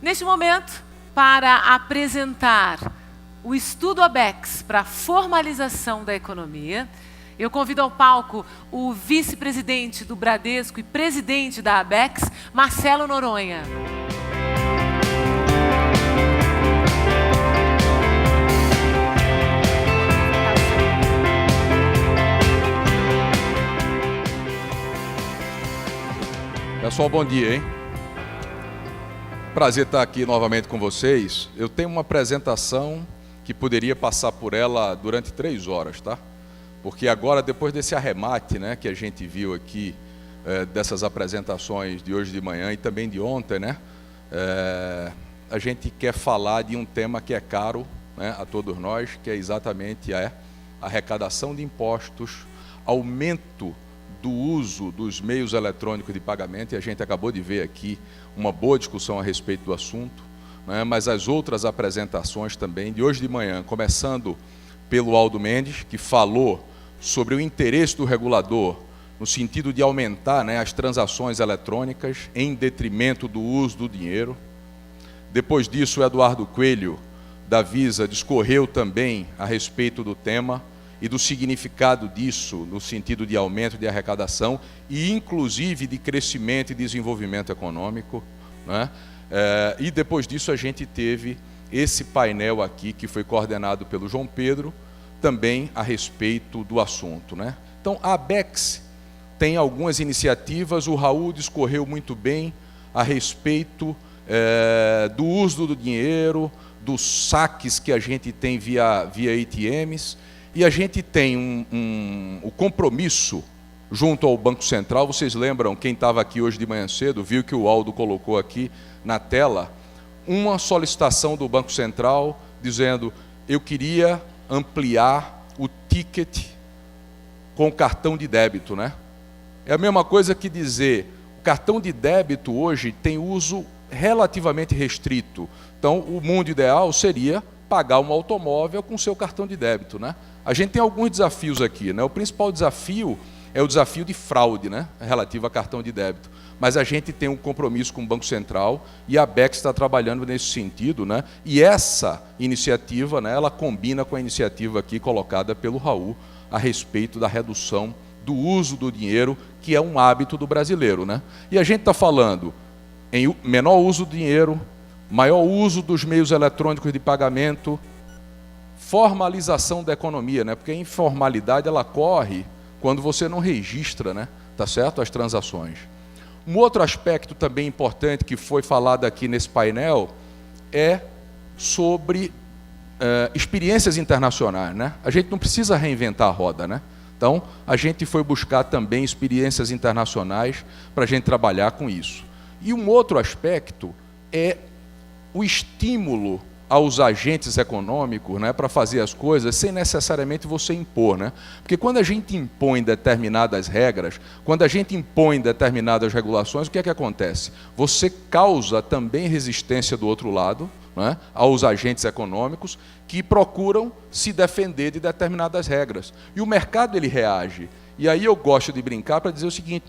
Neste momento, para apresentar o estudo ABECS para a formalização da economia, eu convido ao palco o vice-presidente do Bradesco e presidente da ABECS, Marcelo Noronha. Pessoal, bom dia, hein? Prazer estar aqui novamente com vocês. Eu tenho uma apresentação que poderia passar por ela durante 3 horas, tá? Porque agora, depois desse arremate, né, que a gente viu aqui, dessas apresentações de hoje de manhã e também de ontem, né, a gente quer falar de um tema que é caro, né, a todos nós, que é exatamente a arrecadação de impostos, aumento do uso dos meios eletrônicos de pagamento, e a gente acabou de ver aqui uma boa discussão a respeito do assunto, né, mas as outras apresentações também, de hoje de manhã, começando pelo Aldo Mendes, que falou sobre o interesse do regulador no sentido de aumentar, né, as transações eletrônicas em detrimento do uso do dinheiro. Depois disso, o Eduardo Coelho, da Visa, discorreu também a respeito do tema e do significado disso no sentido de aumento de arrecadação e inclusive de crescimento e desenvolvimento econômico, né? E depois disso a gente teve esse painel aqui que foi coordenado pelo João Pedro, também a respeito do assunto, né? Então a ABECS tem algumas iniciativas, o Raul discorreu muito bem a respeito do uso do dinheiro, dos saques que a gente tem via ATMs. E a gente tem o compromisso junto ao Banco Central. Vocês lembram, quem estava aqui hoje de manhã cedo, viu que o Aldo colocou aqui na tela, uma solicitação do Banco Central dizendo: eu queria ampliar o ticket com cartão de débito, né? É a mesma coisa que dizer, o cartão de débito hoje tem uso relativamente restrito. Então, o mundo ideal seria pagar um automóvel com seu cartão de débito, né? A gente tem alguns desafios aqui, né? O principal desafio é o desafio de fraude, né, relativo a cartão de débito. Mas a gente tem um compromisso com o Banco Central e a ABECS está trabalhando nesse sentido, né? E essa iniciativa, né, ela combina com a iniciativa aqui colocada pelo Raul a respeito da redução do uso do dinheiro, que é um hábito do brasileiro, né? E a gente está falando em menor uso do dinheiro, maior uso dos meios eletrônicos de pagamento, formalização da economia, né? Porque a informalidade ela corre quando você não registra, né? Tá certo? As transações. Um outro aspecto também importante que foi falado aqui nesse painel é sobre experiências internacionais, né? A gente não precisa reinventar a roda, né? Então, a gente foi buscar também experiências internacionais para a gente trabalhar com isso. E um outro aspecto é o estímulo aos agentes econômicos, né, para fazer as coisas sem necessariamente você impor, né? Porque quando a gente impõe determinadas regras, quando a gente impõe determinadas regulações, o que é que acontece? Você causa também resistência do outro lado, né, aos agentes econômicos que procuram se defender de determinadas regras. E o mercado ele reage. E aí eu gosto de brincar para dizer o seguinte: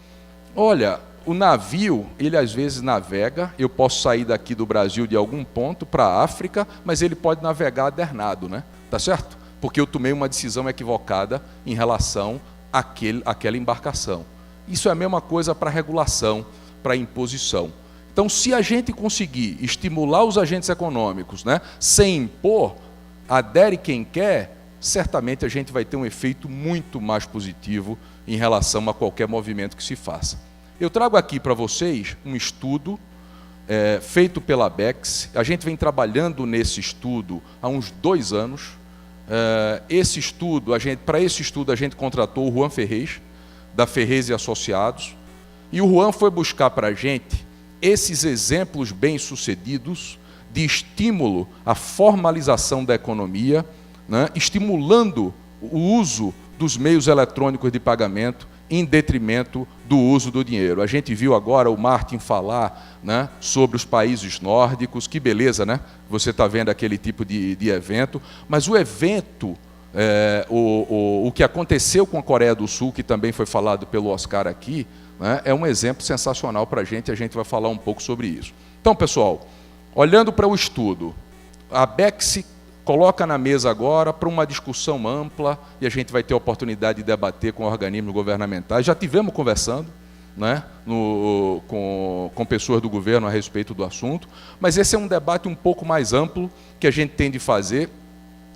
olha, o navio, ele às vezes navega, eu posso sair daqui do Brasil de algum ponto para a África, mas ele pode navegar adernado, né? Tá certo? Porque eu tomei uma decisão equivocada em relação àquela embarcação. Isso é a mesma coisa para regulação, para imposição. Então, se a gente conseguir estimular os agentes econômicos, né, sem impor, adere quem quer, certamente a gente vai ter um efeito muito mais positivo em relação a qualquer movimento que se faça. Eu trago aqui para vocês um estudo feito pela ABECS. A gente vem trabalhando nesse estudo há uns 2 anos. Para esse estudo, a gente contratou o Juan Ferrez, da Ferrez e Associados. E o Juan foi buscar para a gente esses exemplos bem-sucedidos de estímulo à formalização da economia, né, estimulando o uso dos meios eletrônicos de pagamento em detrimento do uso do dinheiro. A gente viu agora o Martin falar, né, sobre os países nórdicos, que beleza, né? Você está vendo aquele tipo de evento, mas o evento, o que aconteceu com a Coreia do Sul, que também foi falado pelo Oscar aqui, né, é um exemplo sensacional para a gente vai falar um pouco sobre isso. Então, pessoal, olhando para o estudo, a ABECS coloca na mesa agora para uma discussão ampla e a gente vai ter a oportunidade de debater com organismos governamentais. Já tivemos conversando, né, com pessoas do governo a respeito do assunto, mas esse é um debate um pouco mais amplo que a gente tem de fazer,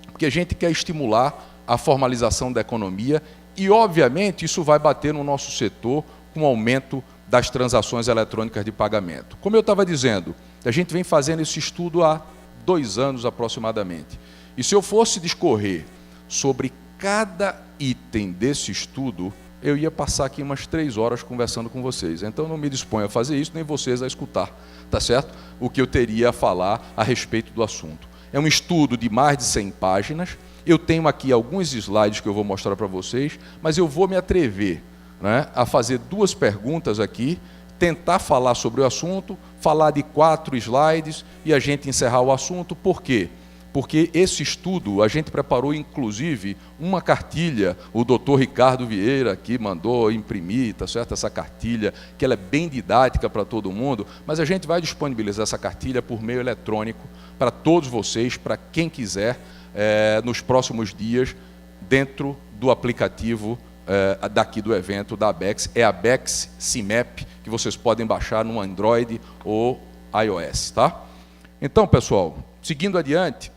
porque a gente quer estimular a formalização da economia e, obviamente, isso vai bater no nosso setor com o aumento das transações eletrônicas de pagamento. Como eu estava dizendo, a gente vem fazendo esse estudo há 2 anos aproximadamente. E se eu fosse discorrer sobre cada item desse estudo, eu ia passar aqui umas 3 horas conversando com vocês. Então não me disponho a fazer isso, nem vocês a escutar, tá certo? O que eu teria a falar a respeito do assunto. É um estudo de mais de 100 páginas. Eu tenho aqui alguns slides que eu vou mostrar para vocês, mas eu vou me atrever, né, a fazer 2 perguntas aqui, tentar falar sobre o assunto, falar de 4 slides e a gente encerrar o assunto. Por quê? Porque esse estudo, a gente preparou, inclusive, uma cartilha, o doutor Ricardo Vieira aqui mandou imprimir, tá certo? Essa cartilha, que ela é bem didática para todo mundo, mas a gente vai disponibilizar essa cartilha por meio eletrônico para todos vocês, para quem quiser, nos próximos dias, dentro do aplicativo daqui do evento da ABECS, é a ABECS CIMEP, que vocês podem baixar no Android ou iOS, tá? Então, pessoal, seguindo adiante,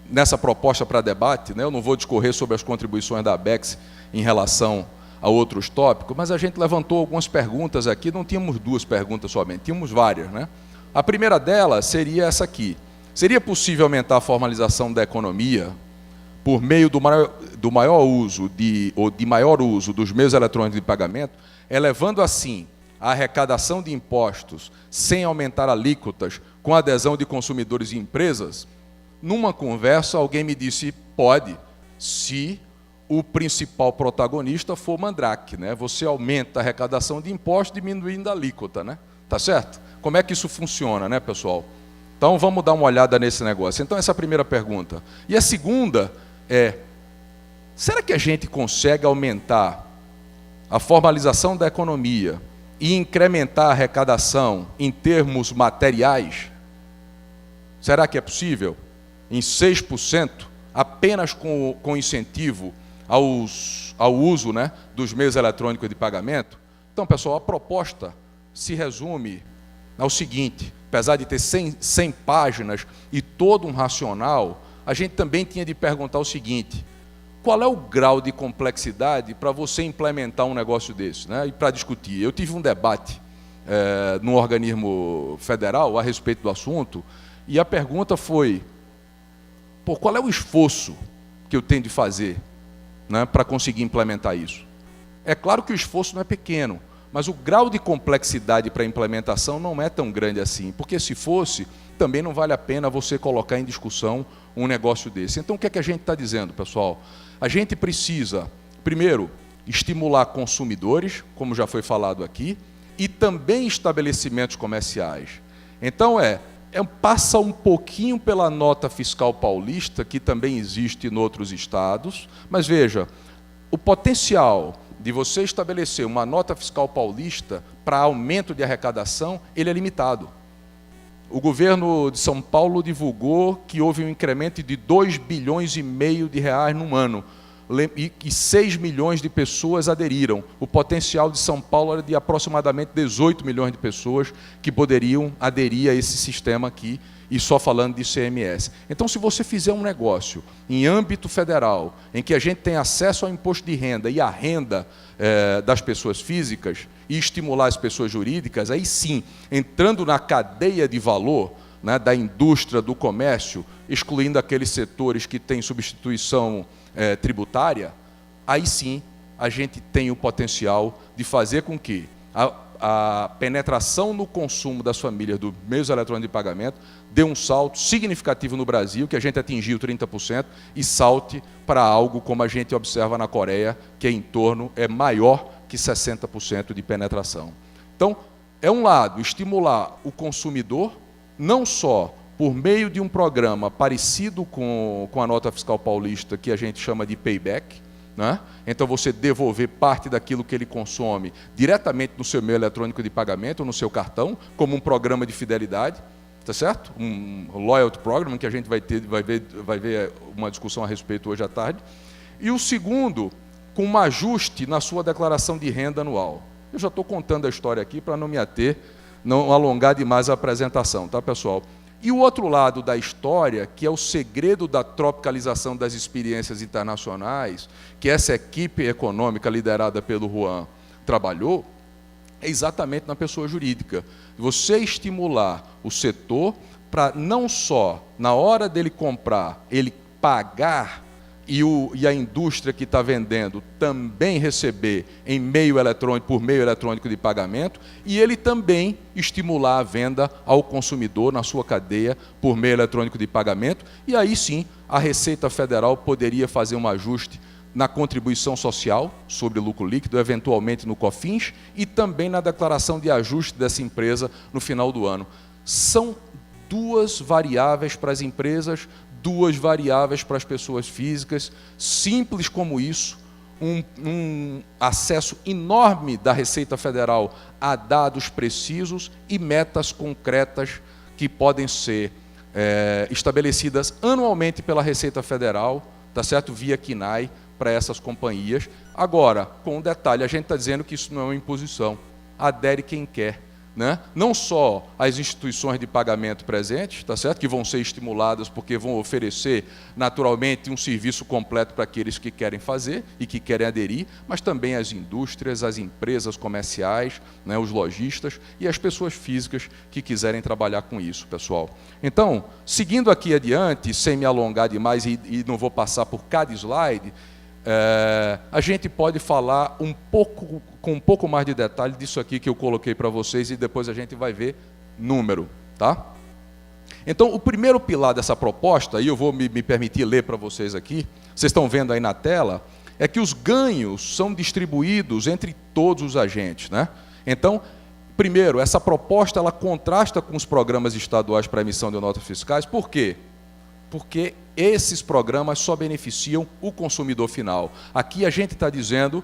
nessa proposta para debate, né, eu não vou discorrer sobre as contribuições da ABECS em relação a outros tópicos, mas a gente levantou algumas perguntas aqui, não tínhamos 2 perguntas somente, tínhamos várias, né? A primeira delas seria essa aqui: seria possível aumentar a formalização da economia por meio do maior uso dos meios eletrônicos de pagamento, elevando assim a arrecadação de impostos sem aumentar alíquotas, com adesão de consumidores e empresas? Numa conversa, alguém me disse: pode, se o principal protagonista for Mandrake, né? Você aumenta a arrecadação de impostos diminuindo a alíquota, né? Tá certo? Como é que isso funciona, né, pessoal? Então, vamos dar uma olhada nesse negócio. Então, essa é a primeira pergunta. E a segunda é: será que a gente consegue aumentar a formalização da economia e incrementar a arrecadação em termos materiais? Será que é possível? Em 6%, apenas com incentivo ao uso, né, dos meios eletrônicos de pagamento? Então, pessoal, a proposta se resume ao seguinte: apesar de ter 100 páginas e todo um racional, a gente também tinha de perguntar o seguinte: qual é o grau de complexidade para você implementar um negócio desse, né? E para discutir. Eu tive um debate num organismo federal a respeito do assunto, e a pergunta foi: qual é o esforço que eu tenho de fazer, né, para conseguir implementar isso? É claro que o esforço não é pequeno, mas o grau de complexidade para a implementação não é tão grande assim, porque se fosse, também não vale a pena você colocar em discussão um negócio desse. Então, o que é que a gente está dizendo, pessoal? A gente precisa, primeiro, estimular consumidores, como já foi falado aqui, e também estabelecimentos comerciais. Então, passa um pouquinho pela nota fiscal paulista, que também existe em outros estados, mas veja, o potencial de você estabelecer uma nota fiscal paulista para aumento de arrecadação, ele é limitado. O governo de São Paulo divulgou que houve um incremento de 2,5 bilhões de reais num ano, e 6 milhões de pessoas aderiram. O potencial de São Paulo era de aproximadamente 18 milhões de pessoas que poderiam aderir a esse sistema aqui, e só falando de ICMS. Então, se você fizer um negócio em âmbito federal, em que a gente tem acesso ao imposto de renda e à renda das pessoas físicas, e estimular as pessoas jurídicas, aí sim, entrando na cadeia de valor, né, da indústria, do comércio, excluindo aqueles setores que têm substituição tributária, aí sim a gente tem o potencial de fazer com que a penetração no consumo das famílias dos meios eletrônicos de pagamento dê um salto significativo no Brasil, que a gente atingiu 30%, e salte para algo como a gente observa na Coreia, que é maior que 60% de penetração. Então, é um lado, estimular o consumidor, não só por meio de um programa parecido com a nota fiscal paulista, que a gente chama de payback, né? Então, você devolver parte daquilo que ele consome diretamente no seu meio eletrônico de pagamento, ou no seu cartão, como um programa de fidelidade. tá certo? Um loyalty program, que a gente vai ver uma discussão a respeito hoje à tarde. E o segundo, com um ajuste na sua declaração de renda anual. Eu já estou contando a história aqui para não me ater, não alongar demais a apresentação, tá, pessoal? E o outro lado da história, que é o segredo da tropicalização das experiências internacionais, que essa equipe econômica liderada pelo Juan trabalhou, é exatamente na pessoa jurídica. Você estimular o setor para não só, na hora dele comprar, ele pagar e a indústria que está vendendo também receber em meio eletrônico, por meio eletrônico de pagamento, e ele também estimular a venda ao consumidor na sua cadeia por meio eletrônico de pagamento, e aí sim a Receita Federal poderia fazer um ajuste na contribuição social sobre lucro líquido, eventualmente no COFINS, e também na declaração de ajuste dessa empresa no final do ano. São duas variáveis para as empresas, duas variáveis para as pessoas físicas, simples como isso, um acesso enorme da Receita Federal a dados precisos e metas concretas que podem ser estabelecidas anualmente pela Receita Federal, tá certo? Via CNAE, para essas companhias. Agora, com um detalhe, a gente está dizendo que isso não é uma imposição. Adere quem quer. Né? Não só as instituições de pagamento presentes, tá certo? Que vão ser estimuladas porque vão oferecer naturalmente um serviço completo para aqueles que querem fazer e que querem aderir, mas também as indústrias, as empresas comerciais, né, os lojistas e as pessoas físicas que quiserem trabalhar com isso, pessoal. Então, seguindo aqui adiante, sem me alongar demais e não vou passar por cada slide, a gente pode falar com um pouco mais de detalhe disso aqui que eu coloquei para vocês e depois a gente vai ver número, tá? Então, o primeiro pilar dessa proposta, e eu vou me permitir ler para vocês aqui, vocês estão vendo aí na tela, é que os ganhos são distribuídos entre todos os agentes, né? Então, primeiro, essa proposta ela contrasta com os programas estaduais para emissão de notas fiscais. Por quê? Porque esses programas só beneficiam o consumidor final. Aqui a gente está dizendo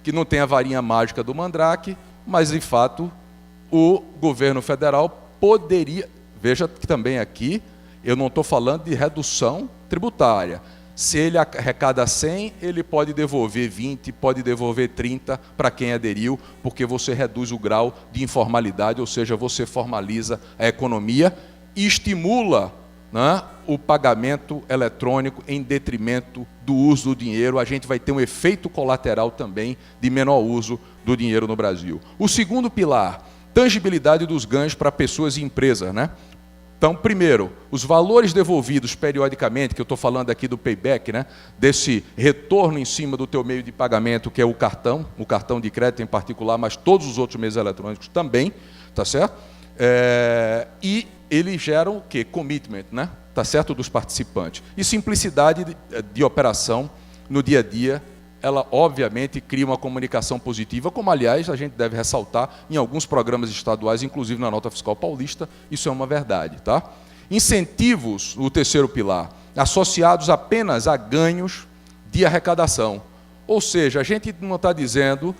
que não tem a varinha mágica do Mandrake, mas, de fato, o governo federal poderia... Veja que também aqui eu não estou falando de redução tributária. Se ele arrecada 100, ele pode devolver 20, pode devolver 30 para quem aderiu, porque você reduz o grau de informalidade, ou seja, você formaliza a economia e estimula, né, o pagamento eletrônico em detrimento do uso do dinheiro. A gente vai ter um efeito colateral também de menor uso do dinheiro no Brasil. O segundo pilar, tangibilidade dos ganhos para pessoas e empresas, né? Então, primeiro, os valores devolvidos periodicamente, que eu estou falando aqui do payback, né, desse retorno em cima do teu meio de pagamento, que é o cartão de crédito em particular, mas todos os outros meios eletrônicos também, tá certo? E eles geram o quê? Commitment, né? Tá certo? Dos participantes. E simplicidade de operação no dia a dia, ela obviamente cria uma comunicação positiva, como aliás a gente deve ressaltar em alguns programas estaduais, inclusive na Nota Fiscal Paulista, isso é uma verdade, tá? Incentivos, o terceiro pilar, associados apenas a ganhos de arrecadação. Ou seja, a gente não está dizendo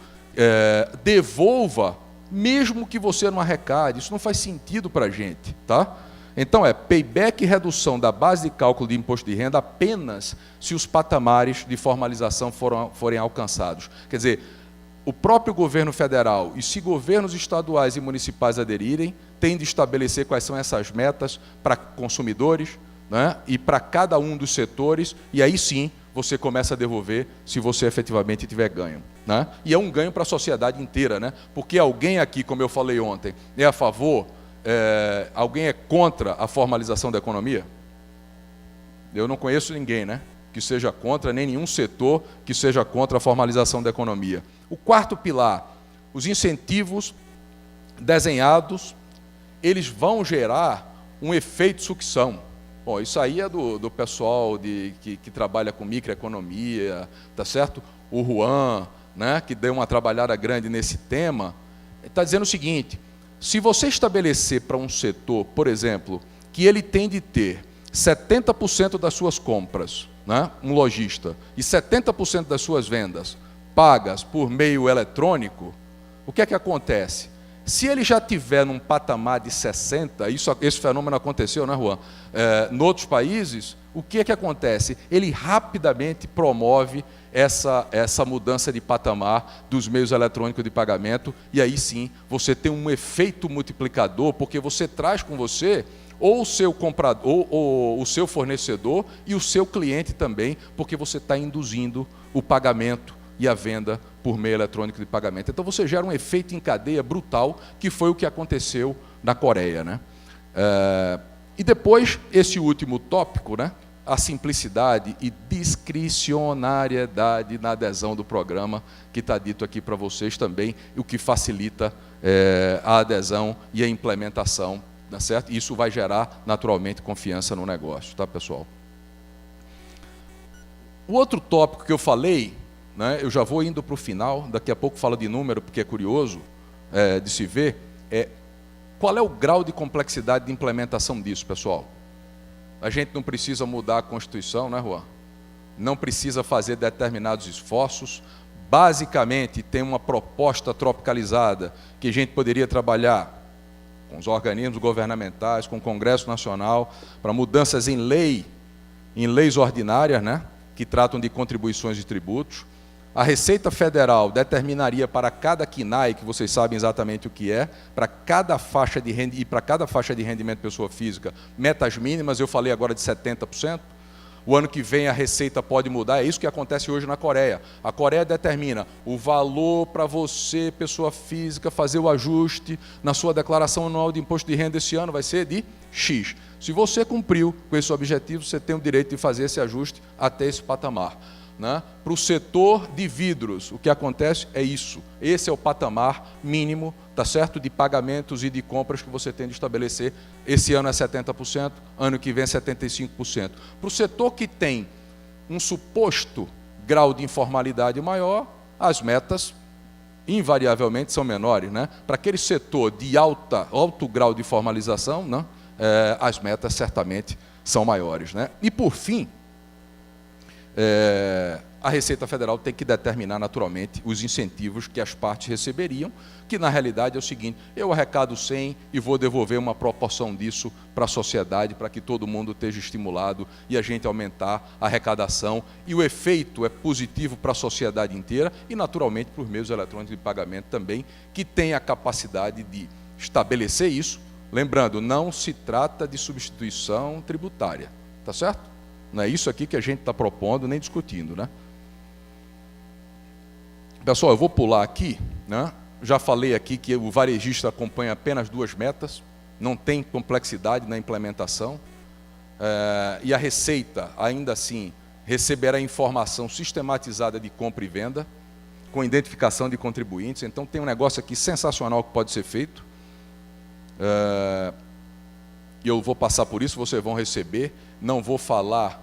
devolva mesmo que você não arrecade, isso não faz sentido para a gente, tá? Então, payback e redução da base de cálculo de imposto de renda apenas se os patamares de formalização forem alcançados. Quer dizer, o próprio governo federal e se governos estaduais e municipais aderirem, tem de estabelecer quais são essas metas para consumidores, né, e para cada um dos setores, e aí sim você começa a devolver se você efetivamente tiver ganho, né? E é um ganho para a sociedade inteira, né? Porque alguém aqui, como eu falei ontem, é a favor... alguém é contra a formalização da economia? Eu não conheço ninguém, né, que seja contra, nem nenhum setor que seja contra a formalização da economia. O quarto pilar, os incentivos desenhados, eles vão gerar um efeito sucção. Bom, isso aí é do pessoal que trabalha com microeconomia, tá certo? O Juan, né, que deu uma trabalhada grande nesse tema, está dizendo o seguinte: se você estabelecer para um setor, por exemplo, que ele tem de ter 70% das suas compras, né, um lojista, e 70% das suas vendas pagas por meio eletrônico, o que é que acontece? Se ele já tiver num patamar de 60, esse fenômeno aconteceu, né, Juan? Em outros países, o que é que acontece? Ele rapidamente promove essa mudança de patamar dos meios eletrônicos de pagamento, e aí sim você tem um efeito multiplicador, porque você traz com você ou o seu comprador, ou o seu fornecedor e o seu cliente também, porque você está induzindo o pagamento e a venda por meio eletrônico de pagamento. Então você gera um efeito em cadeia brutal, que foi o que aconteceu na Coreia, né? E depois, esse último tópico, né? A simplicidade e discricionariedade na adesão do programa, que está dito aqui para vocês também, o que facilita a adesão e a implementação, tá certo? Isso vai gerar, naturalmente, confiança no negócio, tá, pessoal? O outro tópico que eu falei, né, eu já vou indo para o final, daqui a pouco falo de número, porque é curioso de se ver, qual é o grau de complexidade de implementação disso, pessoal? A gente não precisa mudar a Constituição, né, Juan? Não precisa fazer determinados esforços. Basicamente, tem uma proposta tropicalizada que a gente poderia trabalhar com os organismos governamentais, com o Congresso Nacional, para mudanças em leis ordinárias, né, que tratam de contribuições e tributos. A Receita Federal determinaria para cada CNAE, que vocês sabem exatamente o que é, para cada faixa de renda e para cada faixa de rendimento de pessoa física, metas mínimas, eu falei agora de 70%. O ano que vem a Receita pode mudar, é isso que acontece hoje na Coreia. A Coreia determina o valor para você, pessoa física, fazer o ajuste na sua declaração anual de imposto de renda esse ano vai ser de X. Se você cumpriu com esse objetivo, você tem o direito de fazer esse ajuste até esse patamar. Né? Para o setor de vidros, o que acontece é isso. Esse é o patamar mínimo, tá certo, de pagamentos e de compras que você tem de estabelecer. Esse ano é 70%, ano que vem é 75%. Para o setor que tem um suposto grau de informalidade maior, as metas invariavelmente são menores, né? Para aquele setor de alto grau de formalização, né? As metas certamente são maiores, né? E por fim, a Receita Federal tem que determinar naturalmente os incentivos que as partes receberiam, que na realidade é o seguinte: eu arrecado 100 e vou devolver uma proporção disso para a sociedade, para que todo mundo esteja estimulado e a gente aumentar a arrecadação, e o efeito é positivo para a sociedade inteira e naturalmente para os meios eletrônicos de pagamento também, que tem a capacidade de estabelecer isso. Lembrando, não se trata de substituição tributária, tá certo? Não é isso aqui que a gente está propondo, nem discutindo, né? Pessoal, eu vou pular aqui, né? Já falei aqui que o varejista acompanha apenas 2 metas, não tem complexidade na implementação, e a Receita, ainda assim, receberá informação sistematizada de compra e venda, com identificação de contribuintes. Então tem um negócio aqui sensacional que pode ser feito, e eu vou passar por isso, vocês vão receber. Não vou falar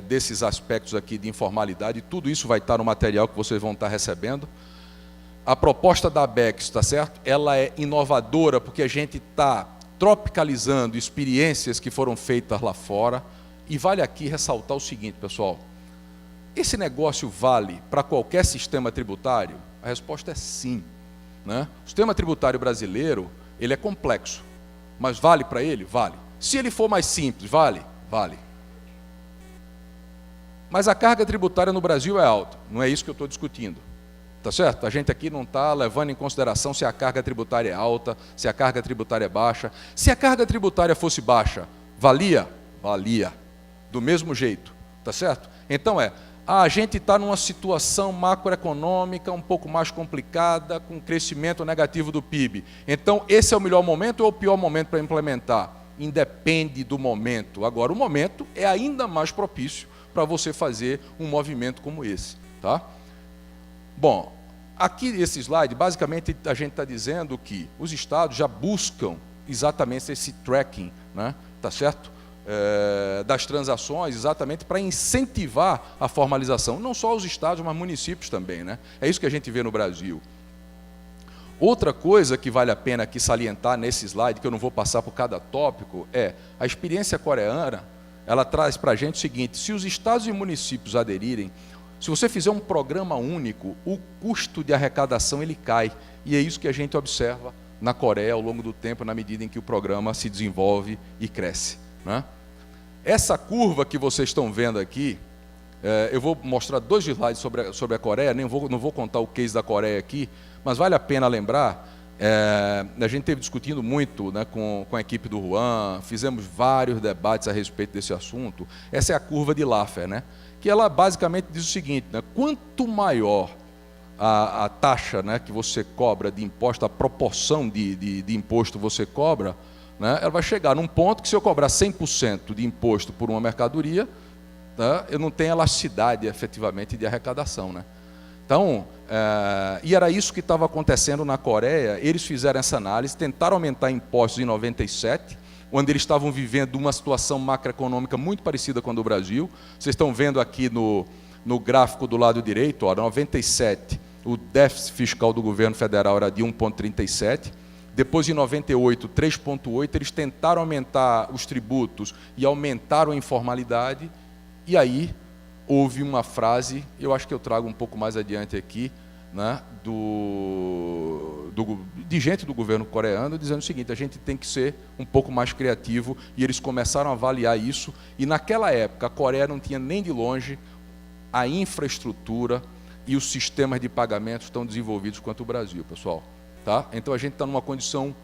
desses aspectos aqui de informalidade, tudo isso vai estar no material que vocês vão estar recebendo. A proposta da ABECS, tá certo? Ela é inovadora porque a gente está tropicalizando experiências que foram feitas lá fora, e vale aqui ressaltar o seguinte, pessoal: esse negócio vale para qualquer sistema tributário? A resposta é sim, né? O sistema tributário brasileiro, ele é complexo, mas vale para ele? Vale. Se ele for mais simples, vale? Vale. Mas a carga tributária no Brasil é alta, não é isso que eu estou discutindo, tá certo? A gente aqui não está levando em consideração se a carga tributária é alta, se a carga tributária é baixa. Se a carga tributária fosse baixa, valia? Valia, do mesmo jeito, tá certo? Então a gente está numa situação macroeconômica um pouco mais complicada, com crescimento negativo do PIB. Então esse é o melhor momento ou o pior momento para implementar? Independe do momento. Agora, o momento é ainda mais propício para você fazer um movimento como esse, tá? Bom, aqui esse slide, basicamente a gente está dizendo que os estados já buscam exatamente esse tracking, né? Tá certo? Das transações, exatamente para incentivar a formalização. Não só os estados, mas municípios também, né? É isso que a gente vê no Brasil. Outra coisa que vale a pena aqui salientar nesse slide, que eu não vou passar por cada tópico, é a experiência coreana. Ela traz para a gente o seguinte: se os estados e municípios aderirem, se você fizer um programa único, o custo de arrecadação ele cai. E é isso que a gente observa na Coreia ao longo do tempo, na medida em que o programa se desenvolve e cresce, né? Essa curva que vocês estão vendo aqui, eu vou mostrar 2 slides sobre a Coreia, não vou contar o case da Coreia aqui, mas vale a pena lembrar, a gente esteve discutindo muito, né, com a equipe do Juan, fizemos vários debates a respeito desse assunto. Essa é a curva de Laffer, né, que ela basicamente diz o seguinte, né, quanto maior a taxa, né, que você cobra de imposto, a proporção de imposto você cobra, né, ela vai chegar num ponto que se eu cobrar 100% de imposto por uma mercadoria, né, eu não tenho elasticidade efetivamente de arrecadação, né? Então, e era isso que estava acontecendo na Coreia. Eles fizeram essa análise, tentaram aumentar impostos em 97, onde eles estavam vivendo uma situação macroeconômica muito parecida com a do Brasil. Vocês estão vendo aqui no gráfico do lado direito, ó, 97, o déficit fiscal do governo federal era de 1,37, depois, em 98, 3,8, eles tentaram aumentar os tributos e aumentaram a informalidade, e aí houve uma frase, eu acho que eu trago um pouco mais adiante aqui, né, de gente do governo coreano, dizendo o seguinte, a gente tem que ser um pouco mais criativo, e eles começaram a avaliar isso, e naquela época a Coreia não tinha nem de longe a infraestrutura e os sistemas de pagamentos tão desenvolvidos quanto o Brasil, pessoal. Tá? Então a gente está numa condição,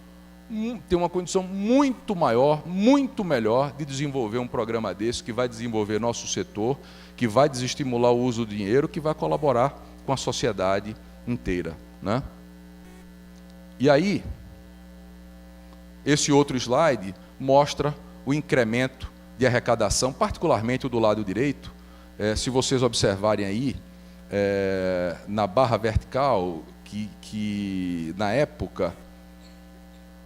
tem uma condição muito maior, muito melhor de desenvolver um programa desse, que vai desenvolver nosso setor, que vai desestimular o uso do dinheiro, que vai colaborar com a sociedade inteira, né? E aí, esse outro slide mostra o incremento de arrecadação, particularmente o do lado direito. Se vocês observarem aí, na barra vertical, que na época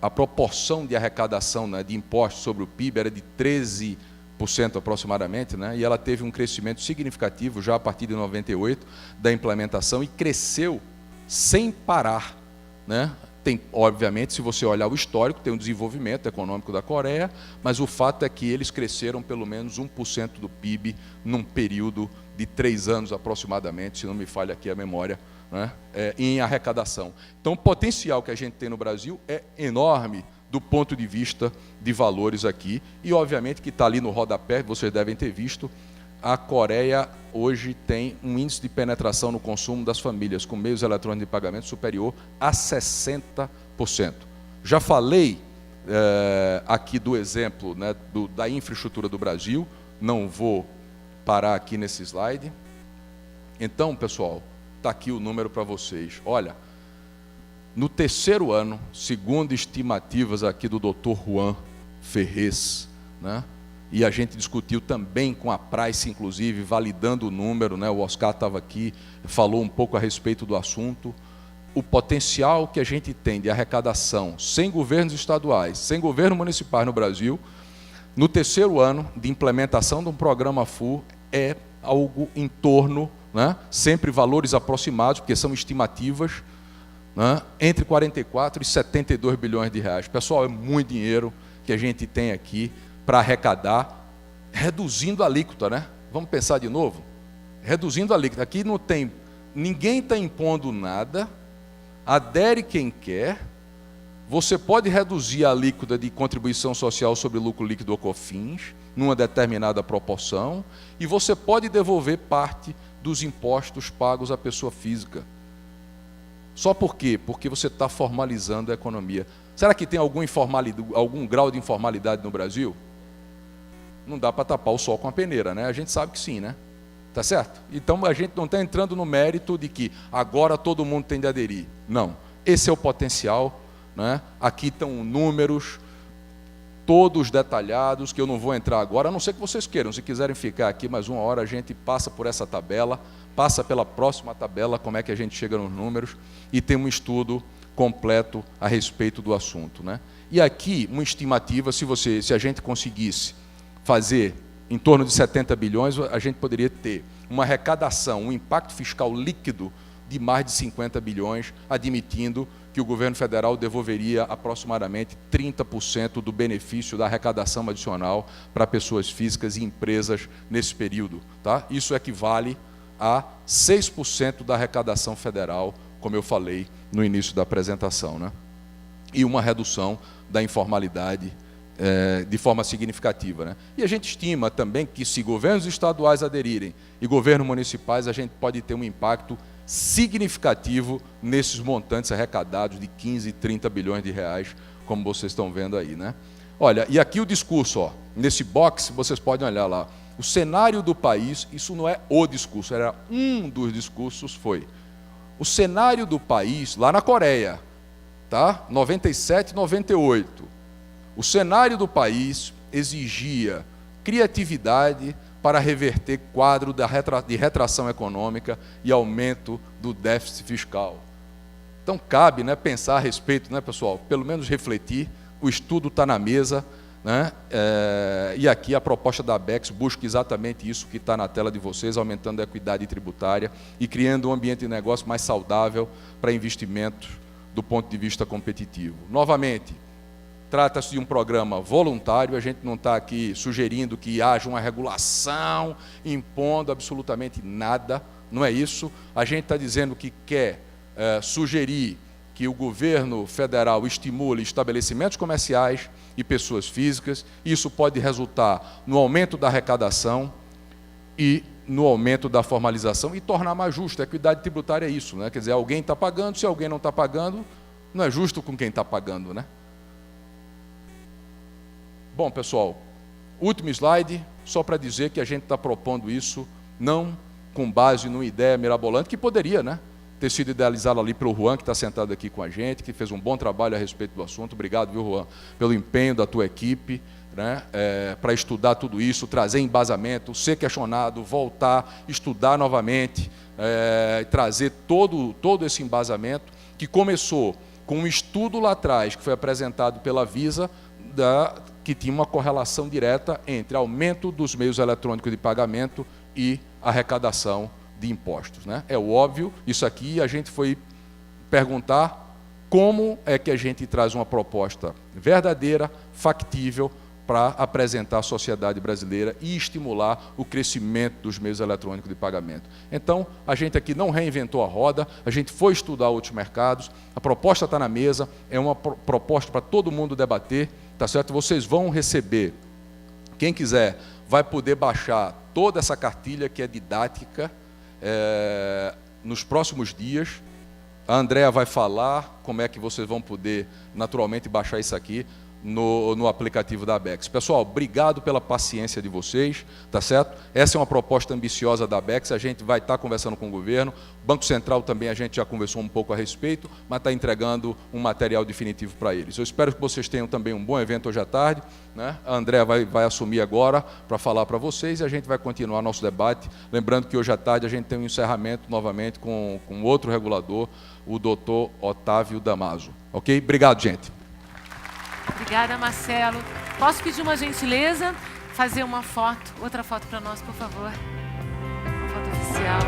a proporção de arrecadação, né, de impostos sobre o PIB era de 13% aproximadamente, né, e ela teve um crescimento significativo já a partir de 98 da implementação e cresceu sem parar, né? Tem, obviamente, se você olhar o histórico, tem um desenvolvimento econômico da Coreia, mas o fato é que eles cresceram pelo menos 1% do PIB num período de 3 anos aproximadamente, se não me falha aqui a memória, né, em arrecadação. Então, o potencial que a gente tem no Brasil é enorme do ponto de vista de valores aqui, e obviamente que está ali no rodapé, vocês devem ter visto, a Coreia hoje tem um índice de penetração no consumo das famílias com meios eletrônicos de pagamento superior a 60%. Já falei aqui do exemplo, né, da infraestrutura do Brasil, não vou parar aqui nesse slide. Então, pessoal, está aqui o número para vocês. Olha, no 3º ano, segundo estimativas aqui do Dr. Juan Ferrez, né, e a gente discutiu também com a Price, inclusive, validando o número, né, o Oscar estava aqui, falou um pouco a respeito do assunto. O potencial que a gente tem de arrecadação sem governos estaduais, sem governo municipal no Brasil, no 3º ano de implementação de um programa full, é algo em torno, né, sempre valores aproximados, porque são estimativas, né, entre 44 e 72 bilhões de reais. Pessoal, é muito dinheiro que a gente tem aqui para arrecadar, reduzindo a alíquota, né? Vamos pensar de novo? Reduzindo a alíquota. Aqui não tem, ninguém está impondo nada, adere quem quer, você pode reduzir a alíquota de contribuição social sobre lucro líquido ou COFINS, numa determinada proporção, e você pode devolver parte dos impostos pagos à pessoa física. Só por quê? Porque você está formalizando a economia. Será que tem algum grau de informalidade no Brasil? Não dá para tapar o sol com a peneira, né? A gente sabe que sim, né? Tá certo? Então a gente não está entrando no mérito de que agora todo mundo tem de aderir. Não. Esse é o potencial, né? Aqui estão números, todos detalhados, que eu não vou entrar agora, a não ser que vocês queiram. Se quiserem ficar aqui mais 1 hora, a gente passa por essa tabela, passa pela próxima tabela, como é que a gente chega nos números, e tem um estudo completo a respeito do assunto, né? E aqui, uma estimativa, se a gente conseguisse fazer em torno de 70 bilhões, a gente poderia ter uma arrecadação, um impacto fiscal líquido de mais de 50 bilhões, admitindo que o governo federal devolveria aproximadamente 30% do benefício da arrecadação adicional para pessoas físicas e empresas nesse período, tá? Isso equivale a 6% da arrecadação federal, como eu falei no início da apresentação, né? e uma redução da informalidade de forma significativa, né? E a gente estima também que, se governos estaduais aderirem e governos municipais, a gente pode ter um impacto significativo nesses montantes arrecadados de 15 e 30 bilhões de reais, como vocês estão vendo aí, né? Olha, e aqui o discurso, ó, nesse box, vocês podem olhar lá, o cenário do país, isso não é o discurso, era um dos discursos, foi o cenário do país lá na Coreia, tá? 97, 98. O cenário do país exigia criatividade para reverter quadro de retração econômica e aumento do déficit fiscal. Então cabe, né, pensar a respeito, né, pessoal, pelo menos refletir, o estudo está na mesa, né, e aqui a proposta da ABECS busca exatamente isso que está na tela de vocês, aumentando a equidade tributária e criando um ambiente de negócio mais saudável para investimentos do ponto de vista competitivo. Novamente, trata-se de um programa voluntário, a gente não está aqui sugerindo que haja uma regulação, impondo absolutamente nada, não é isso. A gente está dizendo que quer sugerir que o governo federal estimule estabelecimentos comerciais e pessoas físicas. Isso pode resultar no aumento da arrecadação e no aumento da formalização e tornar mais justo. A equidade tributária é isso, né? Quer dizer, alguém está pagando, se alguém não está pagando, não é justo com quem está pagando, né? Bom, pessoal, último slide, só para dizer que a gente está propondo isso não com base numa ideia mirabolante, que poderia, né, ter sido idealizada ali pelo Juan, que está sentado aqui com a gente, que fez um bom trabalho a respeito do assunto. Obrigado, viu, Juan, pelo empenho da tua equipe, né, para estudar tudo isso, trazer embasamento, ser questionado, voltar, estudar novamente, trazer todo esse embasamento, que começou com um estudo lá atrás, que foi apresentado pela Visa, que tinha uma correlação direta entre aumento dos meios eletrônicos de pagamento e arrecadação de impostos, né? É óbvio, isso aqui a gente foi perguntar como é que a gente traz uma proposta verdadeira, factível, para apresentar à sociedade brasileira e estimular o crescimento dos meios eletrônicos de pagamento. Então, a gente aqui não reinventou a roda, a gente foi estudar outros mercados, a proposta está na mesa, é uma proposta para todo mundo debater, tá certo? Vocês vão receber, quem quiser, vai poder baixar toda essa cartilha que é didática nos próximos dias. A Andréa vai falar como é que vocês vão poder, naturalmente, baixar isso aqui no aplicativo da ABECS. Pessoal, obrigado pela paciência de vocês, tá certo? Essa é uma proposta ambiciosa da ABECS, a gente vai estar conversando com o governo, Banco Central também a gente já conversou um pouco a respeito, mas está entregando um material definitivo para eles. Eu espero que vocês tenham também um bom evento hoje à tarde, né? A Andréa vai assumir agora para falar para vocês e a gente vai continuar nosso debate, lembrando que hoje à tarde a gente tem um encerramento novamente com outro regulador, o doutor Otávio Damaso. Ok? Obrigado, gente. Obrigada, Marcelo. Posso pedir uma gentileza? Fazer uma foto, outra foto para nós, por favor. Uma foto oficial.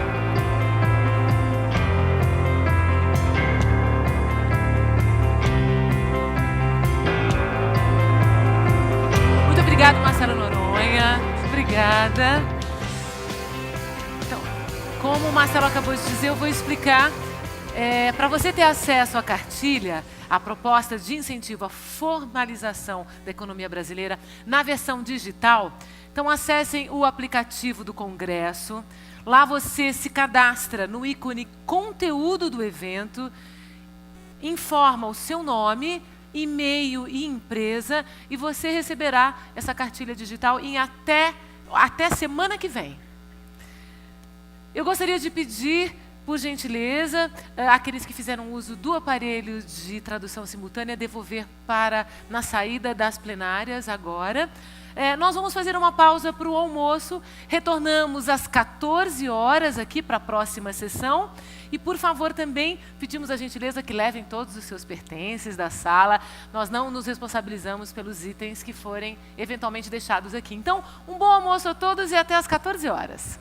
Muito obrigado, Marcelo Noronha. Obrigada. Então, como o Marcelo acabou de dizer, eu vou explicar. Para você ter acesso à cartilha, a proposta de incentivo à formalização da economia brasileira na versão digital, então acessem o aplicativo do Congresso. Lá você se cadastra no ícone conteúdo do evento, informa o seu nome, e-mail e empresa, e você receberá essa cartilha digital em até semana que vem. Eu gostaria de pedir, por gentileza, aqueles que fizeram uso do aparelho de tradução simultânea, devolver na saída das plenárias agora. Nós vamos fazer uma pausa para o almoço, retornamos às 14 horas aqui para a próxima sessão. E, por favor, também pedimos a gentileza que levem todos os seus pertences da sala. Nós não nos responsabilizamos pelos itens que forem eventualmente deixados aqui. Então, um bom almoço a todos e até às 14 horas.